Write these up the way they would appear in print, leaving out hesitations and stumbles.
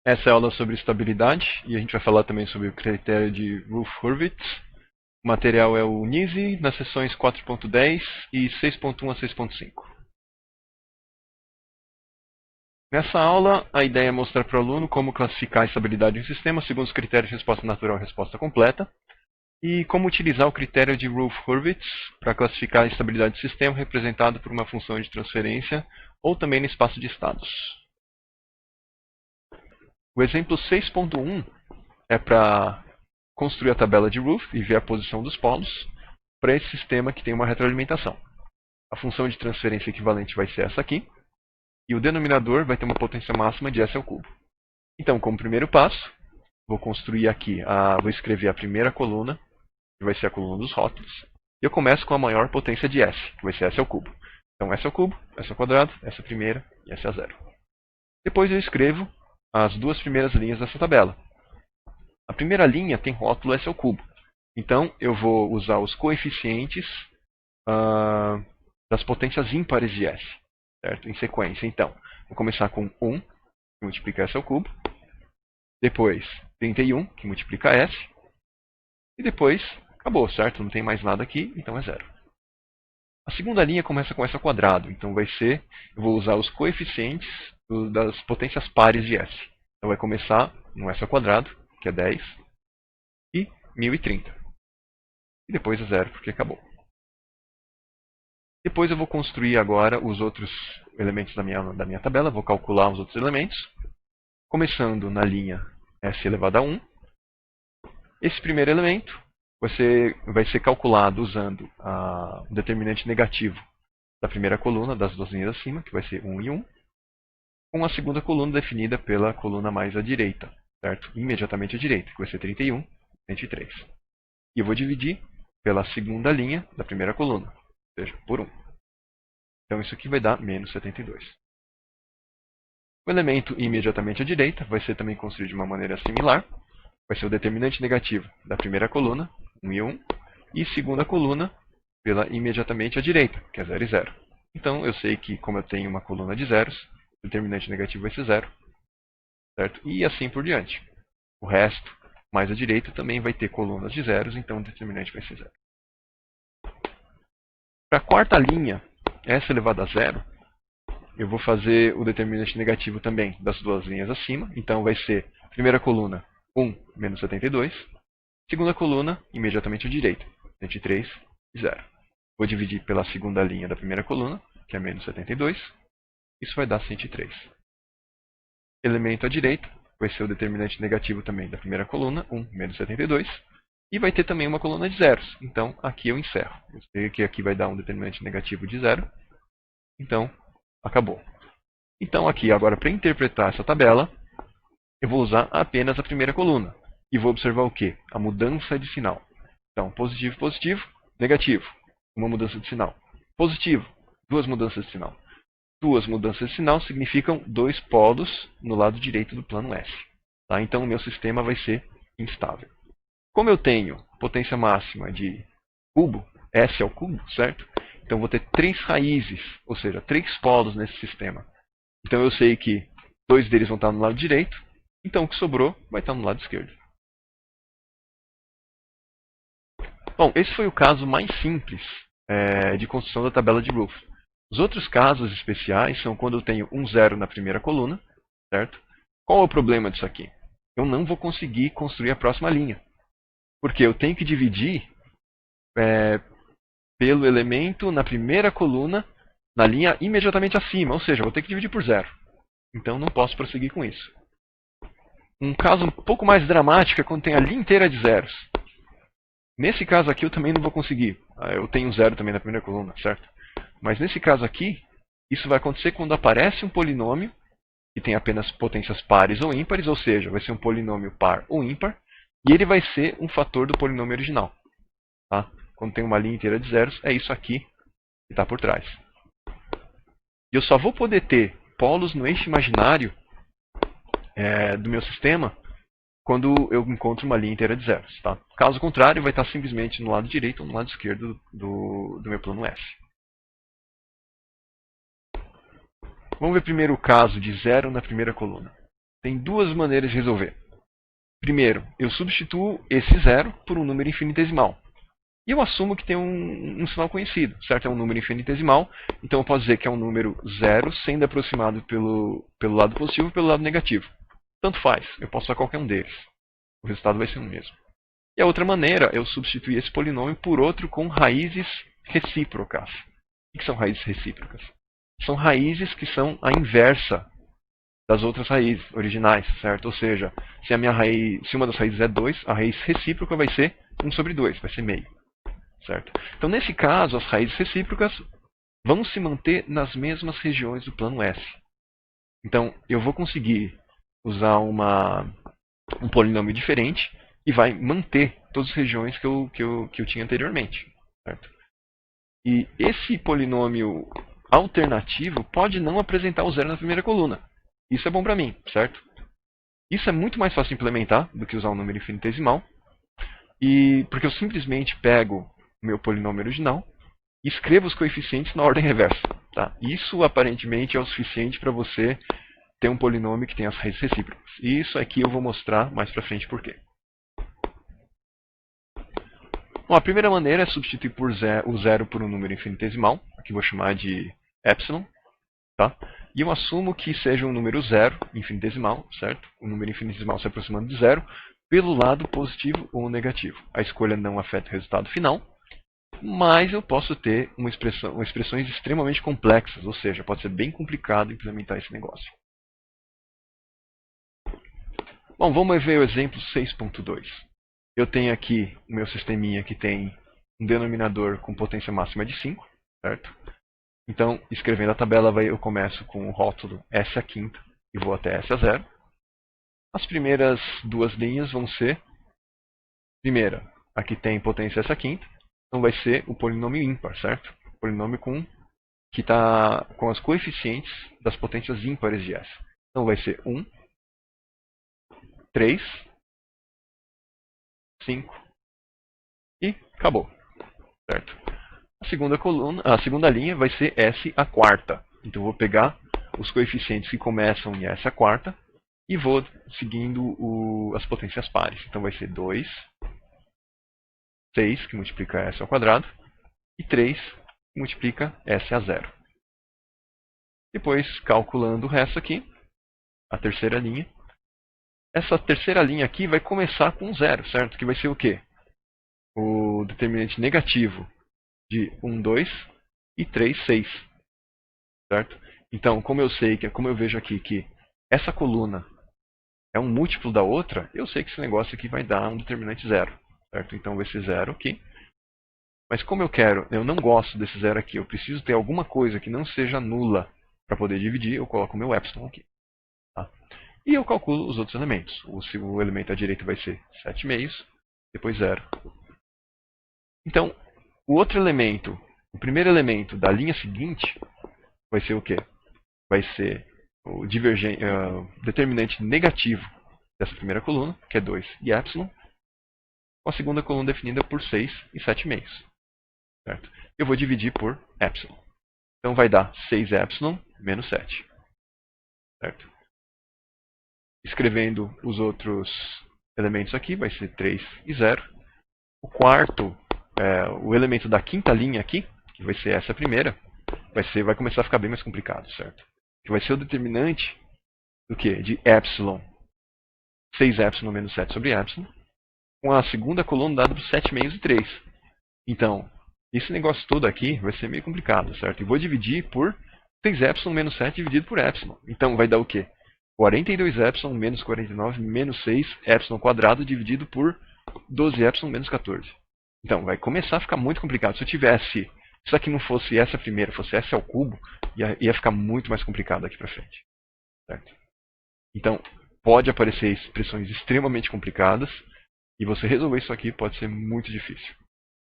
Essa é a aula sobre estabilidade e a gente vai falar também sobre o critério de Routh-Hurwitz. O material é o NISE nas sessões 4.10 e 6.1 a 6.5. Nessa aula, a ideia é mostrar para o aluno como classificar a estabilidade de um sistema segundo os critérios de resposta natural e resposta completa e como utilizar o critério de Routh-Hurwitz para classificar a estabilidade do sistema representado por uma função de transferência ou também no espaço de estados. O exemplo 6.1 é para construir a tabela de Routh e ver a posição dos polos para esse sistema que tem uma retroalimentação. A função de transferência equivalente vai ser essa aqui, e o denominador vai ter uma potência máxima de S ao cubo. Então, como primeiro passo, vou construir aqui, vou escrever a primeira coluna, que vai ser a coluna dos rótulos, e eu começo com a maior potência de S, que vai ser S ao cubo. Então, S ao cubo, S ao quadrado, S a primeira e S a zero. Depois eu escrevo as duas primeiras linhas dessa tabela. A primeira linha tem rótulo S ao cubo. Então, eu vou usar os coeficientes das potências ímpares de S, certo? Em sequência. Então, vou começar com 1, que multiplica S ao cubo. Depois, 31, que multiplica S. E depois, acabou, certo? Não tem mais nada aqui, então é zero. A segunda linha começa com S ao quadrado. Então, eu vou usar os coeficientes das potências pares de S. Então, vai começar no S ao quadrado, que é 10, e 1030. E depois é zero, porque acabou. Depois eu vou construir agora os outros elementos da minha tabela, vou calcular os outros elementos, começando na linha S elevado a 1. Esse primeiro elemento vai ser calculado usando o determinante negativo da primeira coluna, das duas linhas acima, que vai ser 1 e 1, com a segunda coluna definida pela coluna mais à direita, certo? Imediatamente à direita, que vai ser 31, 103. E eu vou dividir pela segunda linha da primeira coluna, ou seja, por 1. Então isso aqui vai dar menos 72. O elemento imediatamente à direita vai ser também construído de uma maneira similar. Vai ser o determinante negativo da primeira coluna, 1 e 1, e segunda coluna pela imediatamente à direita, que é 0 e 0. Então eu sei que, como eu tenho uma coluna de zeros, o determinante negativo vai ser 0, certo? E assim por diante. O resto, mais à direita, também vai ter colunas de zeros, então o determinante vai ser 0. Para a quarta linha, S elevado a 0, eu vou fazer o determinante negativo também das duas linhas acima. Então vai ser primeira coluna 1 menos 72. Segunda coluna imediatamente à direita, 103 e 0. Vou dividir pela segunda linha da primeira coluna, que é menos 72. Isso vai dar 103. Elemento à direita vai ser o determinante negativo também da primeira coluna, 1 menos 72. E vai ter também uma coluna de zeros. Então aqui eu encerro. Eu sei que aqui vai dar um determinante negativo de 0. Então, acabou. Então aqui, agora para interpretar essa tabela, eu vou usar apenas a primeira coluna. E vou observar o quê? A mudança de sinal. Então, positivo, positivo, negativo. Uma mudança de sinal. Positivo, duas mudanças de sinal. Duas mudanças de sinal significam dois polos no lado direito do plano S. Tá? Então o meu sistema vai ser instável. Como eu tenho potência máxima de cubo, S ao cubo, certo? Então vou ter três raízes, ou seja, três polos nesse sistema. Então eu sei que dois deles vão estar no lado direito, então o que sobrou vai estar no lado esquerdo. Bom, esse foi o caso mais simples de construção da tabela de Routh. Os outros casos especiais são quando eu tenho um zero na primeira coluna, certo? Qual é o problema disso aqui? Eu não vou conseguir construir a próxima linha, porque eu tenho que dividir pelo elemento na primeira coluna na linha imediatamente acima, ou seja, eu vou ter que dividir por zero. Então não posso prosseguir com isso. Um caso um pouco mais dramático é quando tem a linha inteira de zeros. Nesse caso aqui eu também não vou conseguir. Eu tenho zero também na primeira coluna, certo? Mas nesse caso aqui, isso vai acontecer quando aparece um polinômio que tem apenas potências pares ou ímpares, ou seja, vai ser um polinômio par ou ímpar, e ele vai ser um fator do polinômio original. Tá? Quando tem uma linha inteira de zeros, é isso aqui que está por trás. E eu só vou poder ter polos no eixo imaginário do meu sistema quando eu encontro uma linha inteira de zeros. Tá? Caso contrário, vai estar simplesmente no lado direito ou no lado esquerdo do meu plano S. Vamos ver primeiro o caso de zero na primeira coluna. tem duas maneiras de resolver. Primeiro, eu substituo esse zero por um número infinitesimal. E eu assumo que tem um sinal conhecido, certo? É um número infinitesimal, então eu posso dizer que é um número zero sendo aproximado pelo lado positivo ou pelo lado negativo. Tanto faz, eu posso usar qualquer um deles. O resultado vai ser o mesmo. E a outra maneira é eu substituir esse polinômio por outro com raízes recíprocas. O que são raízes recíprocas? São raízes que são a inversa das outras raízes originais, certo? Ou seja, se uma das raízes é 2, a raiz recíproca vai ser 1 sobre 2, vai ser meio. Certo? Então, nesse caso, as raízes recíprocas vão se manter nas mesmas regiões do plano S. Então, eu vou conseguir usar um polinômio diferente e vai manter todas as regiões que eu tinha anteriormente. Certo? E esse polinômio alternativo pode não apresentar o zero na primeira coluna. Isso é bom para mim, certo? Isso é muito mais fácil de implementar do que usar um número infinitesimal. Porque eu simplesmente pego o meu polinômio original e escrevo os coeficientes na ordem reversa. Tá? Isso aparentemente é o suficiente para você ter um polinômio que tem as raízes recíprocas. E isso aqui eu vou mostrar mais para frente por quê. Bom, a primeira maneira é substituir o zero por um número infinitesimal. Aqui vou chamar de epsilon. Tá? E eu assumo que seja um número zero, infinitesimal, certo? O número infinitesimal se aproximando de zero, pelo lado positivo ou negativo. A escolha não afeta o resultado final, mas eu posso ter expressões extremamente complexas, ou seja, pode ser bem complicado implementar esse negócio. Bom, vamos ver o exemplo 6.2. Eu tenho aqui o meu sisteminha que tem um denominador com potência máxima de 5, certo? Então, escrevendo a tabela, eu começo com o rótulo S a quinta e vou até S a zero. As primeiras duas linhas vão ser, primeira, aqui tem potência S a quinta, então vai ser o polinômio ímpar, certo? O polinômio que está com as coeficientes das potências ímpares de S. Então vai ser 1, 3, 5 e acabou, certo? A segunda linha vai ser S a quarta. Então eu vou pegar os coeficientes que começam em S a quarta e vou seguindo as potências pares. Então vai ser 2, 6, que multiplica S ao quadrado, e 3, que multiplica S a zero. Depois, calculando o resto aqui, a terceira linha. Essa terceira linha aqui vai começar com zero, certo? Que vai ser o quê? O determinante negativo de 1, 2 e 3, 6. Certo? Então, como eu vejo aqui que essa coluna é um múltiplo da outra, eu sei que esse negócio aqui vai dar um determinante zero. Certo? Então vai ser zero aqui. Mas como eu não gosto desse zero aqui, eu preciso ter alguma coisa que não seja nula para poder dividir, eu coloco o meu epsilon aqui. Tá? E eu calculo os outros elementos. O elemento à direita vai ser 7 meios, depois 0. Então, o primeiro elemento da linha seguinte vai ser o quê? Vai ser o determinante negativo dessa primeira coluna, que é 2 e epsilon, com a segunda coluna definida por 6 e 7 meios. Certo? Eu vou dividir por epsilon. Então vai dar 6 epsilon menos 7. Certo? Escrevendo os outros elementos aqui, vai ser 3 e 0. O elemento da quinta linha aqui, que vai ser essa primeira, vai começar a ficar bem mais complicado, certo? Que vai ser o determinante do quê? De epsilon, 6 epsilon menos 7 sobre epsilon, com a segunda coluna dada por 7 meios e 3. Então, esse negócio todo aqui vai ser meio complicado, certo? E vou dividir por 6 epsilon menos 7 dividido por epsilon. Então vai dar o quê? 42 epsilon menos 49 menos 6 epsilon quadrado dividido por 12 epsilon menos 14. Então vai começar a ficar muito complicado. Se isso aqui não fosse essa primeira, fosse S ao cubo, ia ficar muito mais complicado daqui para frente. Certo? Então pode aparecer expressões extremamente complicadas e você resolver isso aqui pode ser muito difícil.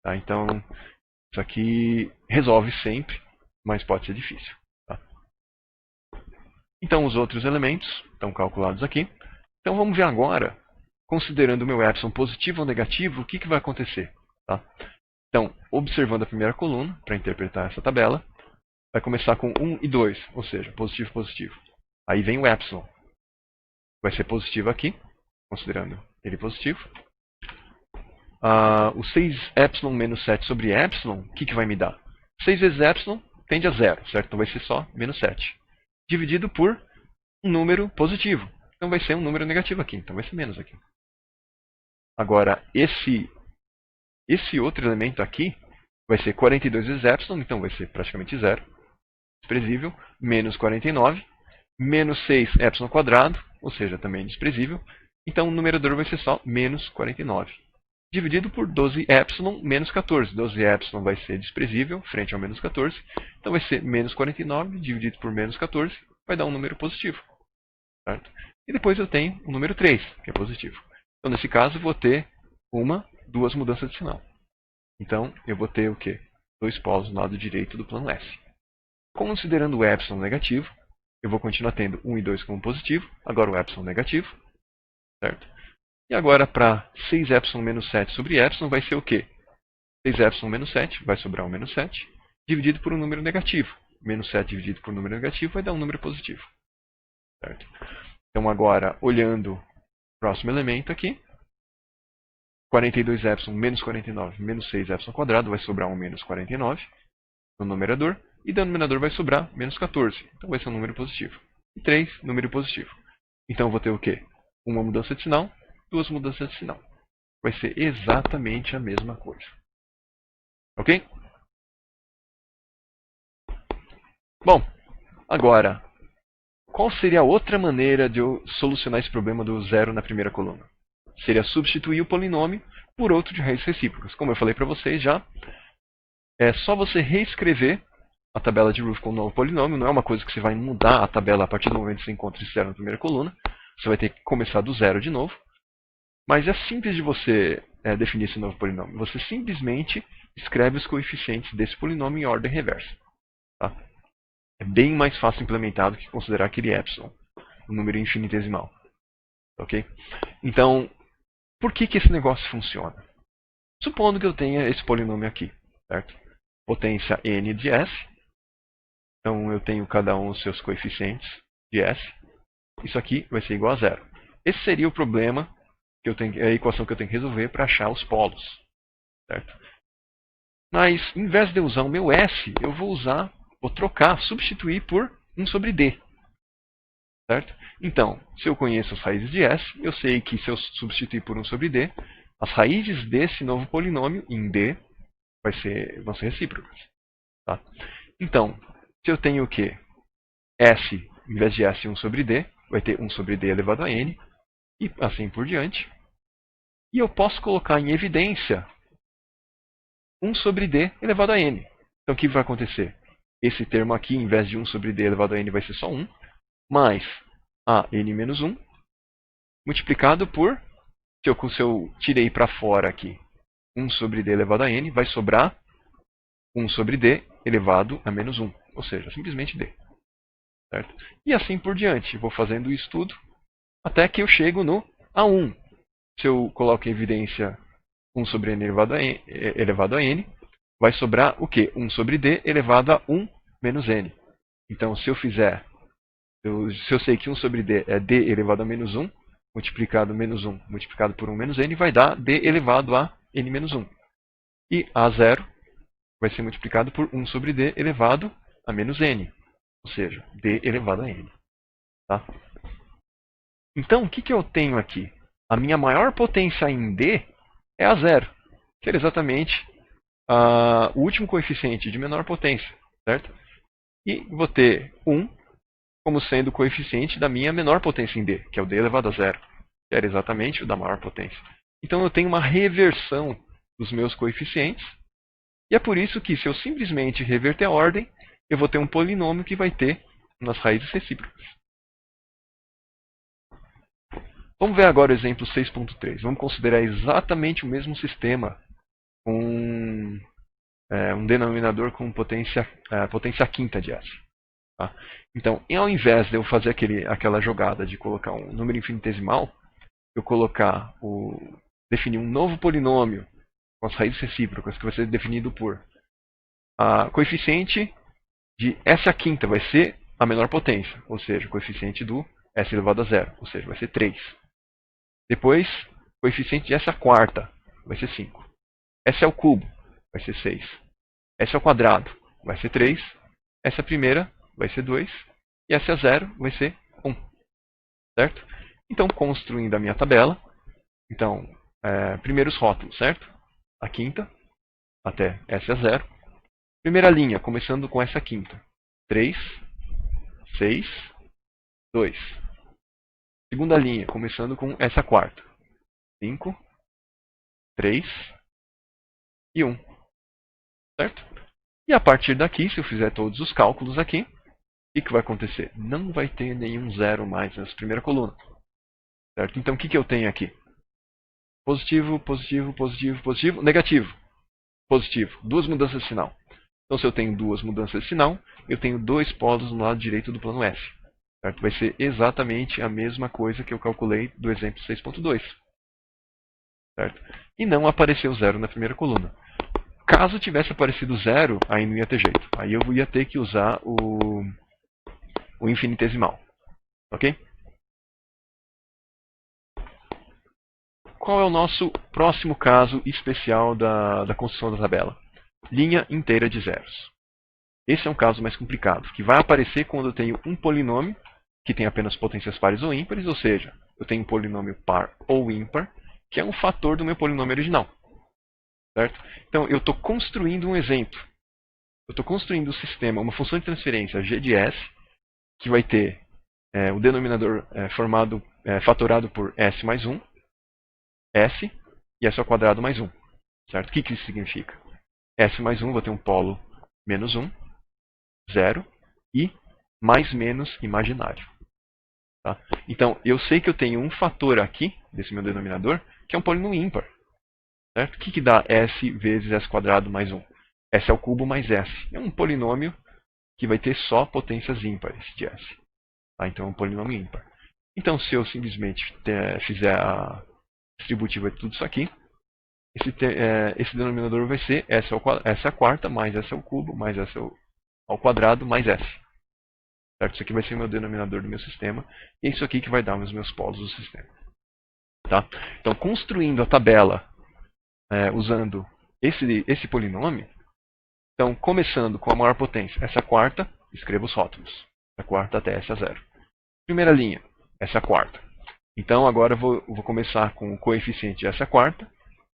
Tá? Então isso aqui resolve sempre, mas pode ser difícil. Tá? Então os outros elementos estão calculados aqui. Então vamos ver agora, considerando o meu epsilon positivo ou negativo, o que vai acontecer. Tá? Então, observando a primeira coluna, para interpretar essa tabela, vai começar com 1 e 2, ou seja, positivo, positivo. Aí vem o epsilon. vai ser positivo aqui, considerando ele positivo. O 6ε menos 7 sobre ε, o que vai me dar? 6 vezes ε tende a zero, certo? Então vai ser só menos 7. Dividido por um número positivo. Então vai ser um número negativo aqui, então vai ser menos aqui. Agora, esse outro elemento aqui vai ser 42 vezes ε, então vai ser praticamente zero. Desprezível. Menos 49. Menos 6ε², ou seja, também desprezível. Então o numerador vai ser só menos 49. Dividido por 12ε menos 14. 12ε vai ser desprezível frente ao menos 14. Então vai ser menos 49 dividido por menos 14. Vai dar um número positivo. Certo? E depois eu tenho o número 3, que é positivo. Então nesse caso eu vou ter duas mudanças de sinal. Então eu vou ter o quê? 2 polos no lado direito do plano S. Considerando o ε negativo, eu vou continuar tendo 1 e 2 como positivo. Agora o ε negativo. Certo? E agora para 6ε menos 7 sobre ε vai ser o quê? 6ε menos 7 vai sobrar um menos 7 dividido por um número negativo. Menos 7 dividido por um número negativo vai dar um número positivo. Certo? Então agora, olhando o próximo elemento aqui, 42ε menos 49 menos 6ε² vai sobrar um menos 49 no numerador. E do denominador vai sobrar menos 14. Então vai ser um número positivo. E 3, número positivo. Então eu vou ter o quê? Uma mudança de sinal, duas mudanças de sinal. Vai ser exatamente a mesma coisa. Ok? Bom, agora, qual seria a outra maneira de eu solucionar esse problema do zero na primeira coluna? Seria substituir o polinômio por outro de raízes recíprocas. Como eu falei para vocês já, é só você reescrever a tabela de Roof com um novo polinômio. Não é uma coisa que você vai mudar a tabela a partir do momento que você encontra esse zero na primeira coluna. Você vai ter que começar do zero de novo. Mas é simples de você definir esse novo polinômio. Você simplesmente escreve os coeficientes desse polinômio em ordem reversa. Tá? É bem mais fácil implementar do que considerar aquele epsilon, um número infinitesimal. Ok? Então, por que esse negócio funciona? Supondo que eu tenha esse polinômio aqui, certo? Potência n de s. Então eu tenho cada um os seus coeficientes de s. Isso aqui vai ser igual a zero. Esse seria o problema, que eu tenho, a equação que eu tenho que resolver para achar os polos. Certo? Mas, em vez de eu usar o meu s, eu vou trocar, substituir por 1 sobre d. Certo? Então, se eu conheço as raízes de s, eu sei que se eu substituir por 1 sobre d, as raízes desse novo polinômio em d vão ser recíprocas. Tá? Então, se eu tenho o quê? S, em vez de S, 1 sobre d, vai ter 1 sobre d elevado a n, e assim por diante. E eu posso colocar em evidência 1 sobre d elevado a n. Então, o que vai acontecer? Esse termo aqui, em vez de 1 sobre d elevado a n, vai ser só 1, mais a n menos 1, multiplicado por, se eu tirei para fora aqui, 1 sobre d elevado a n, vai sobrar 1 sobre d elevado a menos 1, ou seja, simplesmente d. Certo? E assim por diante, vou fazendo isso tudo, até que eu chego no A1. Se eu coloco em evidência 1 sobre n elevado a n, vai sobrar o quê? 1 sobre d elevado a 1 menos n. Então, se eu sei que 1 sobre d é d elevado a menos 1, multiplicado menos 1 multiplicado por 1 menos n, vai dar d elevado a n menos 1. E A0 vai ser multiplicado por 1 sobre d elevado a menos n. Ou seja, d elevado a n. Tá? Então, o que eu tenho aqui? A minha maior potência em d é A0, que é exatamente o último coeficiente de menor potência. Certo? E vou ter 1 como sendo o coeficiente da minha menor potência em d, que é o d elevado a 0, que era exatamente o da maior potência. Então eu tenho uma reversão dos meus coeficientes, e é por isso que, se eu simplesmente reverter a ordem, eu vou ter um polinômio que vai ter umas raízes recíprocas. Vamos ver agora o exemplo 6.3. Vamos considerar exatamente o mesmo sistema com um denominador com potência quinta de s. Tá? Então, ao invés de eu fazer aquela jogada de colocar um número infinitesimal, eu definir um novo polinômio com as raízes recíprocas, que vai ser definido por coeficiente de s à quinta vai ser a menor potência, ou seja, o coeficiente do S elevado a zero, ou seja, vai ser 3. Depois, coeficiente de S à quarta vai ser 5. S ao cubo vai ser 6. S ao quadrado vai ser 3. S à primeira vai ser 2. E S a zero vai ser 1. Certo? Então, construindo a minha tabela, então, primeiros rótulos, certo? A quinta até S a zero. Primeira linha, começando com essa quinta. 3, 6, 2. Segunda linha, começando com essa quarta. 5, 3 e 1. Certo? E a partir daqui, se eu fizer todos os cálculos aqui, o que vai acontecer? Não vai ter nenhum zero mais nessa primeira coluna. Certo? Então, o que eu tenho aqui? Positivo, positivo, positivo, positivo, negativo. Positivo. Duas mudanças de sinal. Então, se eu tenho duas mudanças de sinal, eu tenho dois polos no lado direito do plano F. Certo? Vai ser exatamente a mesma coisa que eu calculei do exemplo 6.2. Certo? E não apareceu zero na primeira coluna. Caso tivesse aparecido zero, aí não ia ter jeito. Aí eu ia ter que usar o infinitesimal. Ok? Qual é o nosso próximo caso especial da construção da tabela? Linha inteira de zeros. Esse é um caso mais complicado, que vai aparecer quando eu tenho um polinômio que tem apenas potências pares ou ímpares, ou seja, eu tenho um polinômio par ou ímpar, que é um fator do meu polinômio original. Certo? Então, eu estou construindo um exemplo. Eu estou construindo um sistema, uma função de transferência g de s, que vai ter o denominador fatorado por s mais 1, s, e s ao quadrado mais 1. Certo? O que isso significa? S mais 1, vou ter um polo menos 1, 0, e mais menos imaginário. Tá? Então, eu sei que eu tenho um fator aqui, desse meu denominador, que é um polinômio ímpar. Certo? O que dá s vezes s quadrado mais 1? S ao cubo mais s. É um polinômio que vai ter só potências ímpares de s. Tá? Então, é um polinômio ímpar. Então, se eu simplesmente fizer a distributiva de tudo isso aqui, esse denominador vai ser s à quarta mais s ao cubo mais s ao quadrado mais s. Certo? Isso aqui vai ser o meu denominador do meu sistema. E é isso aqui que vai dar os meus polos do sistema. Tá? Então, construindo a tabela usando esse polinômio, então, começando com a maior potência, essa quarta, escrevo os rótulos. Da quarta até essa zero. Primeira linha, essa quarta. Então, agora eu vou começar com o coeficiente de essa quarta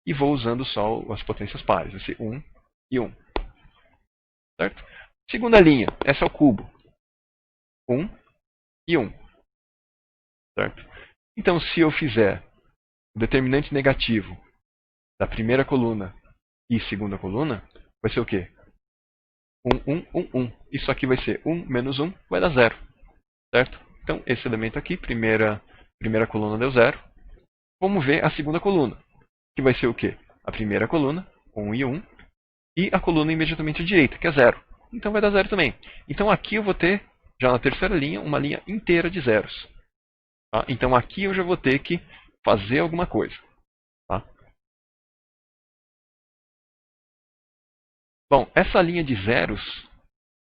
e vou usando só as potências pares. Vai ser 1 e 1. Certo? Segunda linha, essa ao cubo. 1 e 1. Certo? Então, se eu fizer o determinante negativo da primeira coluna e segunda coluna, vai ser o quê? 1, 1, 1, 1. Isso aqui vai ser 1 menos 1, vai dar 0. Certo? Então, esse elemento aqui, primeira coluna deu 0. Vamos ver a segunda coluna, que vai ser o quê? A primeira coluna, 1 e 1, e a coluna imediatamente à direita, que é 0. Então vai dar 0 também. Então aqui eu vou ter, já na terceira linha, uma linha inteira de zeros. Tá? Então aqui eu já vou ter que fazer alguma coisa. Tá? Bom, essa linha de zeros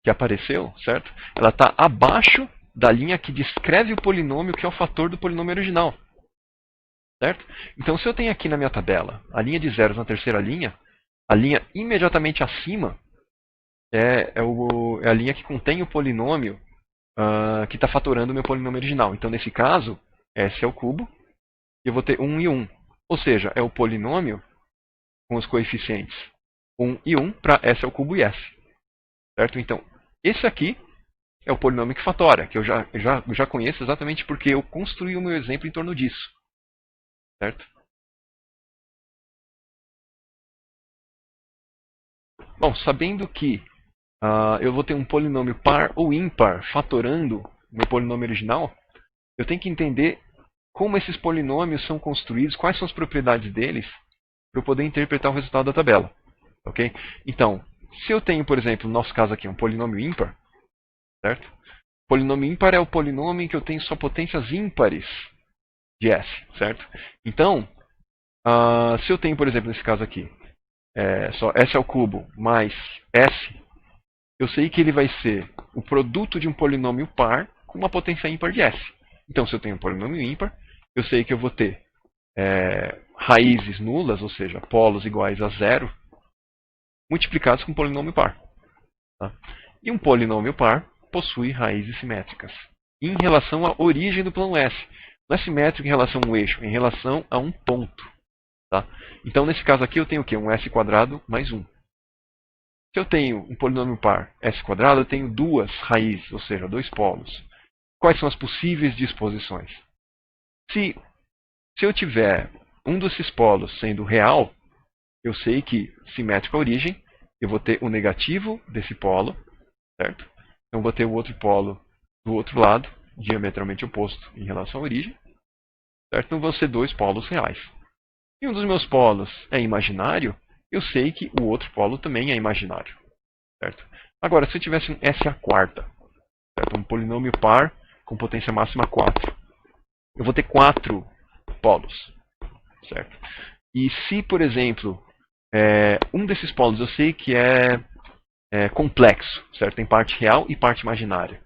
que apareceu, certo? Ela está abaixo da linha que descreve o polinômio que é o fator do polinômio original. Certo? Então, se eu tenho aqui na minha tabela a linha de zeros na terceira linha, a linha imediatamente acima é a linha que contém o polinômio que está fatorando o meu polinômio original. Então, nesse caso, s é o cubo, e eu vou ter 1 e 1. Ou seja, é o polinômio com os coeficientes 1 e 1 para s ao cubo e s. Certo? Então, esse aqui é o polinômio que fatora, que eu já conheço exatamente porque eu construí o meu exemplo em torno disso. Certo? Bom, sabendo que eu vou ter um polinômio par ou ímpar fatorando o meu polinômio original, eu tenho que entender como esses polinômios são construídos, quais são as propriedades deles, para eu poder interpretar o resultado da tabela. Okay? Então, se eu tenho, por exemplo, no nosso caso aqui, um polinômio ímpar, certo? Polinômio ímpar é o polinômio em que eu tenho só potências ímpares de s, certo? Então, se eu tenho, por exemplo, nesse caso aqui, só s ao cubo mais s, eu sei que ele vai ser o produto de um polinômio par com uma potência ímpar de s. Então, se eu tenho um polinômio ímpar, eu sei que eu vou ter raízes nulas, ou seja, polos iguais a zero, multiplicados com um polinômio par. Tá? E um polinômio par possui raízes simétricas em relação à origem do plano S. Não é simétrico em relação a um eixo, é em relação a um ponto. Tá? Então, nesse caso aqui, eu tenho o quê? Um S quadrado mais 1. Se eu tenho um polinômio par S quadrado, eu tenho duas raízes, ou seja, dois polos. Quais são as possíveis disposições? Se eu tiver um desses polos sendo real, eu sei que, simétrico à origem, eu vou ter o negativo desse polo, certo? Então, vou ter o outro polo do outro lado, diametralmente oposto em relação à origem, certo? Então, vão ser dois polos reais. E um dos meus polos é imaginário, eu sei que o outro polo também é imaginário, certo? Agora, se eu tivesse um S à quarta, certo? Um polinômio par com potência máxima 4, eu vou ter 4 polos, certo? E se, por exemplo, um desses polos eu sei que é complexo, certo? Tem parte real e parte imaginária.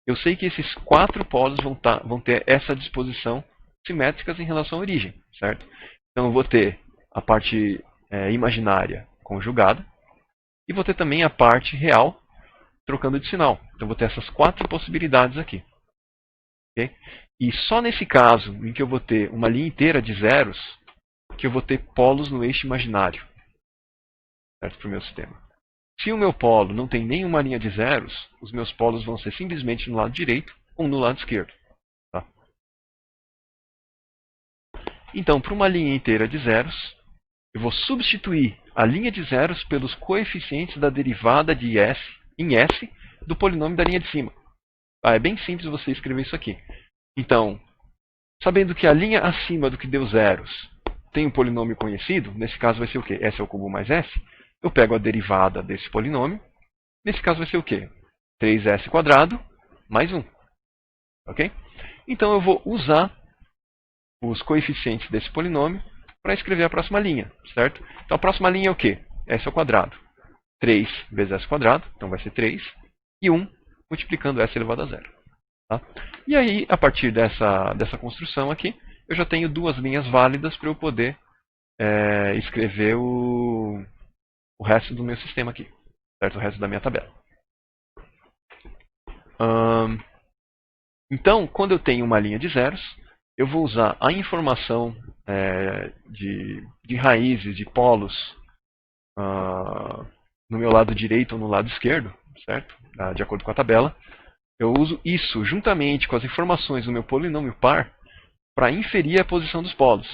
Eu sei que esses 4 polos vão ter essa disposição simétricas em relação à origem, certo? Então eu vou ter a parte imaginária conjugada e vou ter também a parte real trocando de sinal. Então eu vou ter essas 4 possibilidades aqui. Okay? E só nesse caso em que eu vou ter uma linha inteira de zeros, que eu vou ter polos no eixo imaginário, certo? Para o meu sistema. Se o meu polo não tem nenhuma linha de zeros, os meus polos vão ser simplesmente no lado direito ou no lado esquerdo. Tá? Então, para uma linha inteira de zeros, eu vou substituir a linha de zeros pelos coeficientes da derivada de S em S do polinômio da linha de cima. É bem simples você escrever isso aqui. Então, sabendo que a linha acima do que deu zeros tem um polinômio conhecido, nesse caso vai ser o quê? S ao cubo mais S. Eu pego a derivada desse polinômio. Nesse caso vai ser o quê? 3S quadrado mais 1. Ok? Então eu vou usar os coeficientes desse polinômio para escrever a próxima linha, certo? Então a próxima linha é o quê? S ao quadrado. 3 vezes S quadrado, então vai ser 3. E 1 multiplicando S elevado a 0. Tá? E aí, a partir dessa construção aqui, eu já tenho duas linhas válidas para eu poder escrever o resto do meu sistema aqui, certo? O resto da minha tabela. Então, quando eu tenho uma linha de zeros, eu vou usar a informação de raízes, de polos, no meu lado direito ou no lado esquerdo, certo? De acordo com a tabela. Eu uso isso juntamente com as informações do meu polinômio par para inferir a posição dos polos.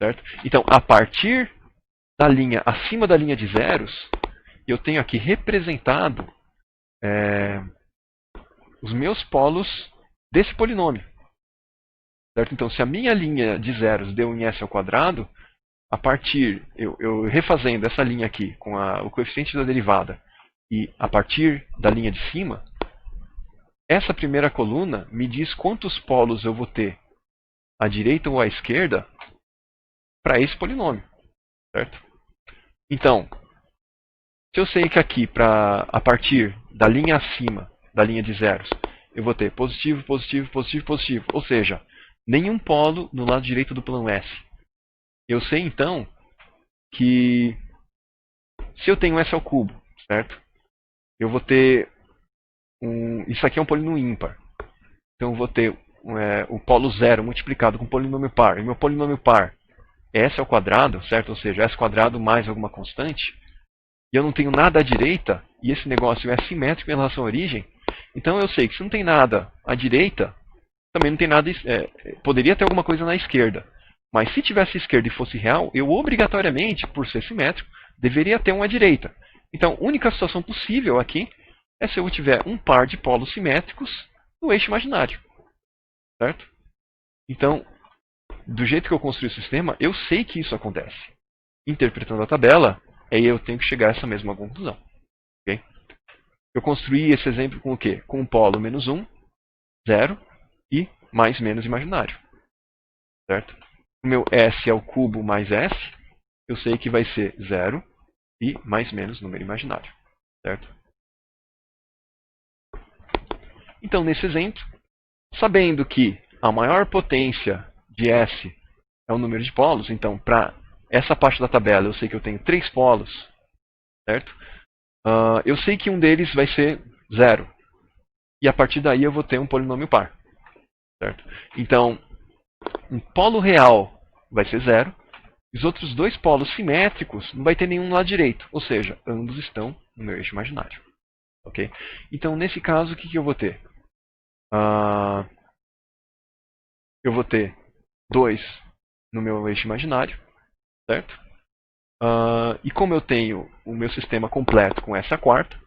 Certo? Então, a partir da linha acima da linha de zeros, eu tenho aqui representado os meus polos desse polinômio. Certo? Então, se a minha linha de zeros deu em S ao quadrado, a partir, eu refazendo essa linha aqui com o coeficiente da derivada e a partir da linha de cima, essa primeira coluna me diz quantos polos eu vou ter à direita ou à esquerda para esse polinômio. Certo? Então, se eu sei que aqui, a partir da linha acima da linha de zeros, eu vou ter positivo, positivo, positivo, positivo. Ou seja, nenhum polo no lado direito do plano S. Eu sei, então, que se eu tenho S ao cubo, certo? Eu vou ter isso aqui é um polinômio ímpar. Então eu vou ter o polo zero multiplicado com o polinômio par. E meu polinômio par é S ao quadrado, certo? Ou seja, S quadrado mais alguma constante. E eu não tenho nada à direita, e esse negócio é simétrico em relação à origem. Então eu sei que se não tem nada à direita, também não tem nada. Poderia ter alguma coisa na esquerda. Mas se tivesse esquerda e fosse real, eu obrigatoriamente, por ser simétrico, deveria ter uma à direita. Então a única situação possível aqui é se eu tiver um par de polos simétricos no eixo imaginário. Certo? Então, do jeito que eu construí o sistema, eu sei que isso acontece. Interpretando a tabela, aí eu tenho que chegar a essa mesma conclusão. Okay? Eu construí esse exemplo com o quê? Com um polo menos 1, 0 e mais menos imaginário. Certo? O meu S ao cubo mais S, eu sei que vai ser 0 e mais menos número imaginário. Certo? Então, nesse exemplo, Sabendo que a maior potência de S é o número de polos, então para essa parte da tabela eu sei que eu tenho 3 polos, certo? Eu sei que um deles vai ser 0. E a partir daí eu vou ter um polinômio par. Certo? Então, um polo real vai ser 0. Os outros dois polos simétricos não vai ter nenhum no lado direito. Ou seja, ambos estão no meu eixo imaginário. Okay? Então, nesse caso, o que eu vou ter? Eu vou ter 2 no meu eixo imaginário. Certo? E como eu tenho o meu sistema completo com essa quarta,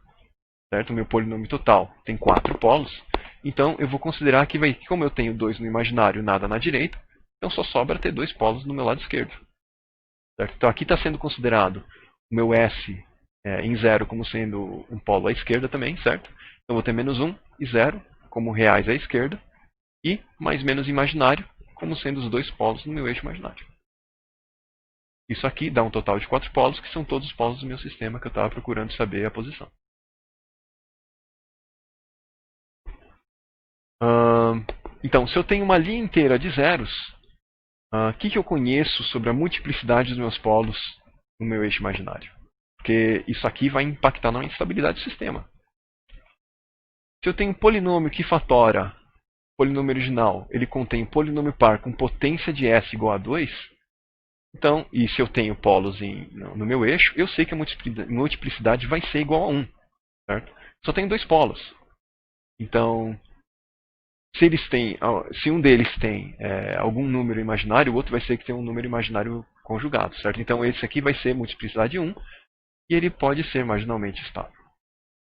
certo? O meu polinômio total tem 4 polos. Então, eu vou considerar que, como eu tenho 2 no imaginário e nada na direita, então só sobra ter 2 polos no meu lado esquerdo. Certo? Então, aqui está sendo considerado o meu S em 0 como sendo um polo à esquerda também, certo? Então, eu vou ter menos 1 e 0 como reais à esquerda, e mais menos imaginário como sendo os 2 polos no meu eixo imaginário. Isso aqui dá um total de 4 polos, que são todos os polos do meu sistema que eu estava procurando saber a posição. Então, se eu tenho uma linha inteira de zeros, o que eu conheço sobre a multiplicidade dos meus polos no meu eixo imaginário? Porque isso aqui vai impactar na instabilidade do sistema. Se eu tenho um polinômio que fatora polinômio original, ele contém um polinômio par com potência de S igual a 2, então, e se eu tenho polos no meu eixo, eu sei que a multiplicidade vai ser igual a 1. Certo? Só tenho 2 polos. Então, se um deles tem algum número imaginário, o outro vai ser que tem um número imaginário conjugado, certo? Então esse aqui vai ser multiplicidade 1 e ele pode ser marginalmente estável.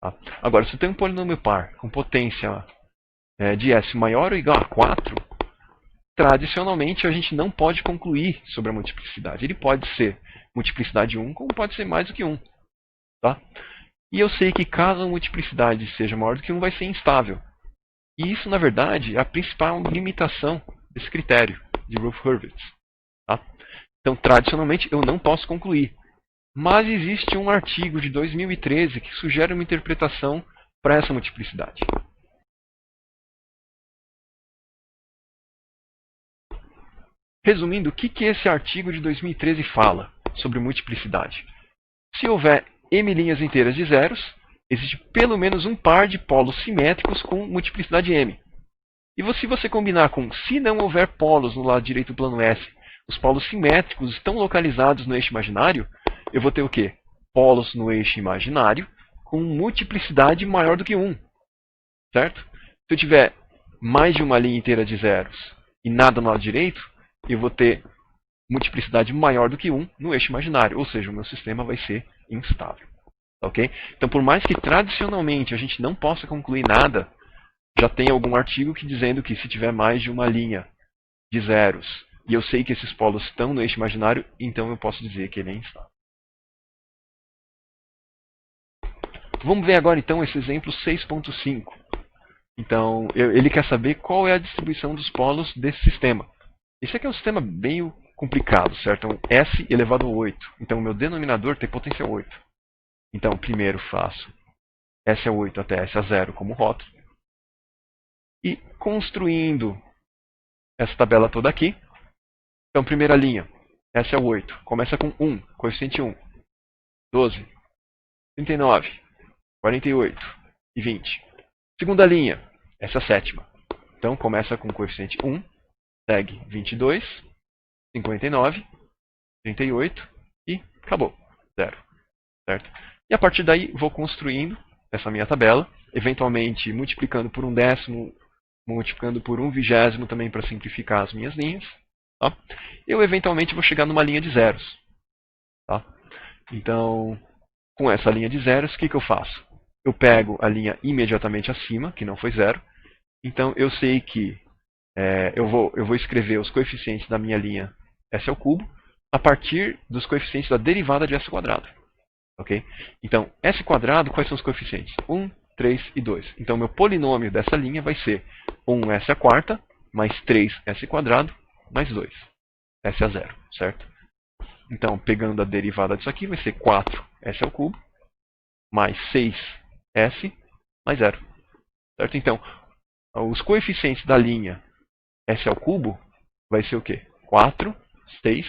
Tá? Agora, se eu tenho um polinômio par com potência de S maior ou igual a 4, tradicionalmente a gente não pode concluir sobre a multiplicidade. Ele pode ser multiplicidade 1, como pode ser mais do que 1. Tá? E eu sei que caso a multiplicidade seja maior do que 1, vai ser instável. E isso, na verdade, é a principal limitação desse critério de Routh-Hurwitz. Tá? Então, tradicionalmente, eu não posso concluir. Mas existe um artigo de 2013 que sugere uma interpretação para essa multiplicidade. Resumindo, o que esse artigo de 2013 fala sobre multiplicidade? Se houver m linhas inteiras de zeros, existe pelo menos um par de polos simétricos com multiplicidade m. E se você combinar com se não houver polos no lado direito do plano S, os polos simétricos estão localizados no eixo imaginário, eu vou ter o quê? Polos no eixo imaginário com multiplicidade maior do que 1. Certo? Se eu tiver mais de uma linha inteira de zeros e nada no lado direito, eu vou ter multiplicidade maior do que 1 no eixo imaginário. Ou seja, o meu sistema vai ser instável. Okay? Então, por mais que tradicionalmente a gente não possa concluir nada, já tem algum artigo dizendo que se tiver mais de uma linha de zeros e eu sei que esses polos estão no eixo imaginário, então eu posso dizer que ele é instável. Vamos ver agora então esse exemplo 6.5. Então, ele quer saber qual é a distribuição dos polos desse sistema. Esse aqui é um sistema bem complicado, certo? Então, S elevado a 8. Então, o meu denominador tem potência 8. Então, primeiro faço S a 8 até S a 0 como rótulo. E construindo essa tabela toda aqui. Então, primeira linha, S a 8. Começa com 1, coeficiente 1. 12, 39, 48 e 20. Segunda linha, essa sétima. Então, começa com coeficiente 1, segue 22, 59, 38 e acabou. 0. Certo? E a partir daí, vou construindo essa minha tabela, eventualmente multiplicando por 1/10, multiplicando por 1/20 também para simplificar as minhas linhas. Tá? Eu eventualmente vou chegar numa linha de zeros. Tá? Então, com essa linha de zeros, o que eu faço? Eu pego a linha imediatamente acima, que não foi 0. Então, eu sei que eu vou escrever os coeficientes da minha linha S ao cubo a partir dos coeficientes da derivada de S quadrado. Okay? Então, S quadrado, quais são os coeficientes? 1, 3 e 2. Então, meu polinômio dessa linha vai ser 1S a quarta mais 3S quadrado mais 2. S a 0, certo? Então, pegando a derivada disso aqui, vai ser 4S ao cubo mais 6S mais 0. Certo? Então, os coeficientes da linha S ao cubo vai ser o quê? 4, 6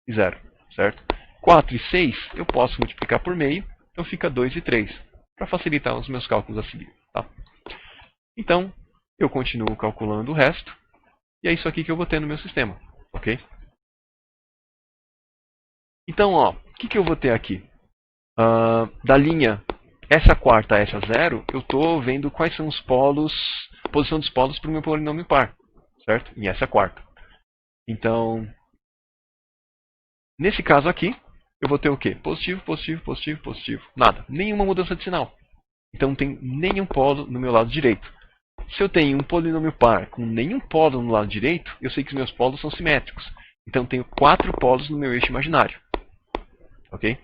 e 0, certo? 4 e 6 eu posso multiplicar por meio, então fica 2 e 3, para facilitar os meus cálculos a seguir. Tá? Então, eu continuo calculando o resto, e é isso aqui que eu vou ter no meu sistema, ok? Então, ó, o que eu vou ter aqui? Da linha S a quarta a S a 0, eu estou vendo quais são os polos, posição dos polos para o meu polinômio par, certo? Em S a quarta. Então, nesse caso aqui, eu vou ter o quê? Positivo, positivo, positivo, positivo. Nada, nenhuma mudança de sinal. Então não tem nenhum polo no meu lado direito. Se eu tenho um polinômio par com nenhum polo no lado direito, eu sei que os meus polos são simétricos. Então tenho 4 polos no meu eixo imaginário. Ok?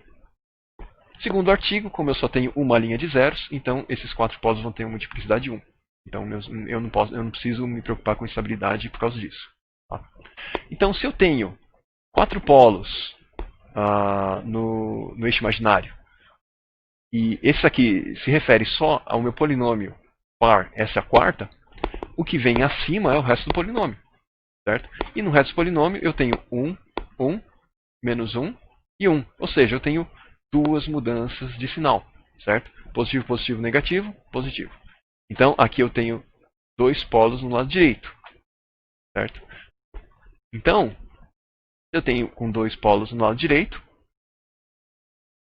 Segundo o artigo, como eu só tenho uma linha de zeros, então esses 4 polos vão ter uma multiplicidade de 1. Então eu não preciso me preocupar com estabilidade por causa disso. Tá? Então se eu tenho 4 polos no eixo imaginário, e esse aqui se refere só ao meu polinômio par S a quarta, o que vem acima é o resto do polinômio. Certo? E no resto do polinômio eu tenho 1, 1, menos 1 e 1. Ou seja, eu tenho duas mudanças de sinal. Certo? Positivo, positivo, negativo, positivo. Então aqui eu tenho 2 polos no lado direito. Certo? Então, eu tenho com 2 polos no lado direito,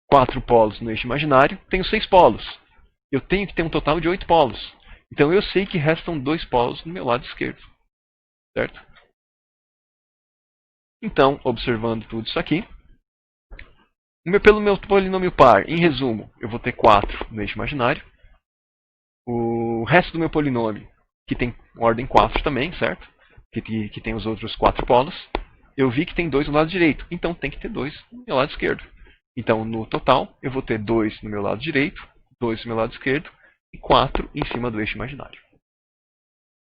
4 polos no eixo imaginário, tenho 6 polos. Eu tenho que ter um total de 8 polos. Então eu sei que restam 2 polos no meu lado esquerdo. Certo? Então, observando tudo isso aqui, pelo meu polinômio par, em resumo, eu vou ter 4 no eixo imaginário. O resto do meu polinômio, que tem ordem 4 também, certo? Que tem os outros 4 polos. Eu vi que tem 2 no lado direito, então tem que ter 2 no meu lado esquerdo. Então, no total, eu vou ter 2 no meu lado direito, 2 no meu lado esquerdo e 4 em cima do eixo imaginário.